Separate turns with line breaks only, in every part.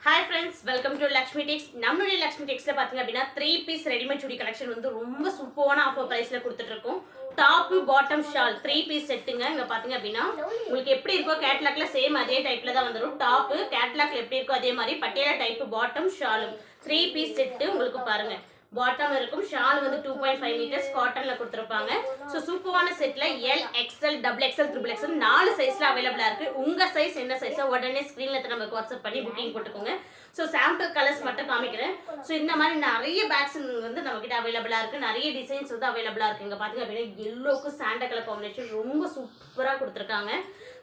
Hi friends, welcome to Lakshmi Tex. நம்மளுடைய Lakshmi Texல பாத்தீங்க அப்படினா 3 piece ரெடிமேட் சுடி கலெக்ஷன் வந்து ரொம்ப சூப்பரான ஆஃபர் பிரைஸ்ல கொடுத்துட்டு இருக்கோம். டாப் பாட்டம் ஷால் 3 piece செட்டுங்க. இங்க பாத்தீங்க அப்படினா உங்களுக்கு எப்படி இருக்கோ கேட்டலாக்ல சேம் அதே டைப்ல தான் வந்துரும். டாப் கேட்டலாக்ல எப்படி இருக்கோ அதே மாதிரி Patiala type bottom shawl 3 piece set உங்களுக்கு பாருங்க. பாட்டம் இருக்கும் ஷால் வந்து 2.5 மீட்டர்ஸ் காட்டன்ல கொடுத்திருப்பாங்க. சோ சூப்பரான செட்ல L XL double XL triple XL 4 சைஸ்ல அவேலபிளா இருக்கு. உங்க சைஸ் என்ன சைஸோ உடனே ஸ்கிரீன்ல நமக்கு வாட்ஸ்அப் பண்ணி புக்கிங் போட்டுக்கோங்க. சோ சாம்பிள் கலர்ஸ் மட்டும் காமிக்கிறேன். சோ இந்த மாதிரி நிறைய பேக்ஸ் வந்து நம்ம கிட்ட அவேலபிளா இருக்கு. நிறைய டிசைன்ஸ் வந்து அவேலபிளா இருக்கு. இங்க பாத்தீங்க அப்படின்னா yellowக்கு சாண்டா கலர் காம்பினேஷன் ரொம்ப சூப்பரா கொடுத்திருக்காங்க.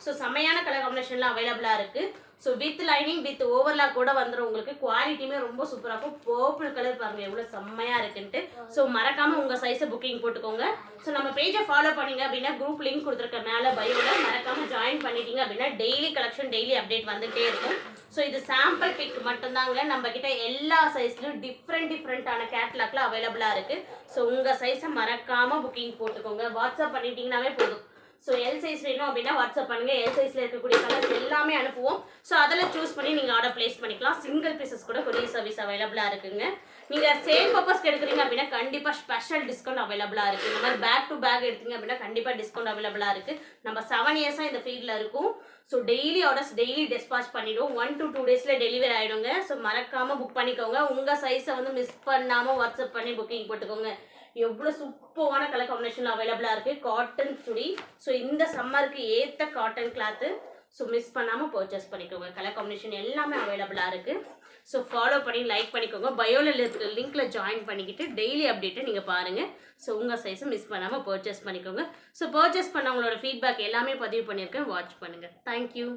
சோ செமையான கலர் காம்பினேஷன்ல அவேலபிளா இருக்கு. So with lining with overlock கூட வந்துரும். உங்களுக்கு குவாலிட்டியுமே ரொம்ப சூப்பரா இருக்கும். பர்பிள் கலர் பாருங்க எவ்வளவு செம்மையா இருக்குன்னு. சோ மறக்காம உங்க சைஸ் புக்கிங் போட்டுக்கோங்க. சோ நம்ம பேஜை ஃபாலோ பண்ணீங்க அப்படின்னா குரூப் லிங்க் கொடுத்துருக்க மேல பயோல மறக்காம ஜாயின் பண்ணிட்டீங்க அப்படின்னா டெய்லி கலெக்ஷன் டெய்லி அப்டேட் வந்துட்டே இருக்கும். சோ இது சாம்பிள் பிக் மட்டும்தாங்க. நம்ம கிட்ட எல்லா சைஸ்லயும் டிஃப்ரெண்டான கேட்லாக்ல அவைலபிளா இருக்கு. சோ உங்க சைஸை மறக்காம புக்கிங் போட்டுக்கோங்க. வாட்ஸ்அப் பண்ணிட்டீங்கன்னாவே போதும். ஸோ எல் சைஸ் வேணும் அப்படின்னா வாட்ஸ்அப் பண்ணுங்க. எல் சைஸ்ல இருக்கக்கூடிய கலர்ஸ் எல்லாமே அனுப்புவோம். ஸோ அதில் சூஸ் பண்ணி நீங்கள் ஆர்டர் பிளேஸ் பண்ணிக்கலாம். சிங்கிள் பீசஸ் கூட கொரியர் சர்வீஸ் அவைலபிளாக இருக்குங்க. நீங்கள் சேல் பர்பஸ்க்கு எடுக்கிறீங்க அப்படின்னா கண்டிப்பாக ஸ்பெஷல் டிஸ்கவுண்ட் அவைலபிளாக இருக்குது. இந்த மாதிரி பேக் டு பேக் எடுத்தீங்க அப்படின்னா கண்டிப்பாக டிஸ்கவுண்ட் அவைலபிளாக இருக்குது. நம்ம 7 இயர்ஸாக இந்த ஃபீல்டில் இருக்கும். So daily orders daily dispatch பண்ணிவிடுவோம். 1 to 2 டேஸில் டெலிவரி ஆகிடுங்க. ஸோ மறக்காமல் புக் பண்ணிக்கோங்க. உங்கள் சைஸை வந்து மிஸ் பண்ணாமல் வாட்ஸ்அப் பண்ணி புக்கிங் போட்டுக்கோங்க. எவ்வளோ சூப்பரான கலர் காம்பினேஷன் அவைலபிளாக இருக்குது. காட்டன் சுடி. ஸோ இந்த சம்மருக்கு ஏற்ற காட்டன் கிளாத்து. ஸோ மிஸ் பண்ணாமல் பர்ச்சேஸ் பண்ணிக்கோங்க. கலர் காம்பினேஷன் எல்லாமே அவைலபிளாக இருக்குது. ஸோ ஃபாலோ பண்ணி லைக் பண்ணிக்கோங்க. பயோவில் இருக்கிற லிங்க்கில் ஜாயின் பண்ணிக்கிட்டு டெய்லி அப்டேட்டை நீங்கள் பாருங்கள். ஸோ உங்கள் சைஸை மிஸ் பண்ணாமல் பர்ச்சேஸ் பண்ணிக்கோங்க. ஸோ பர்ச்சேஸ் பண்ணவங்களோட ஃபீட்பேக் எல்லாமே பதிவு பண்ணியிருக்கேன். வாட்ச் பண்ணுங்கள். தேங்க்யூ.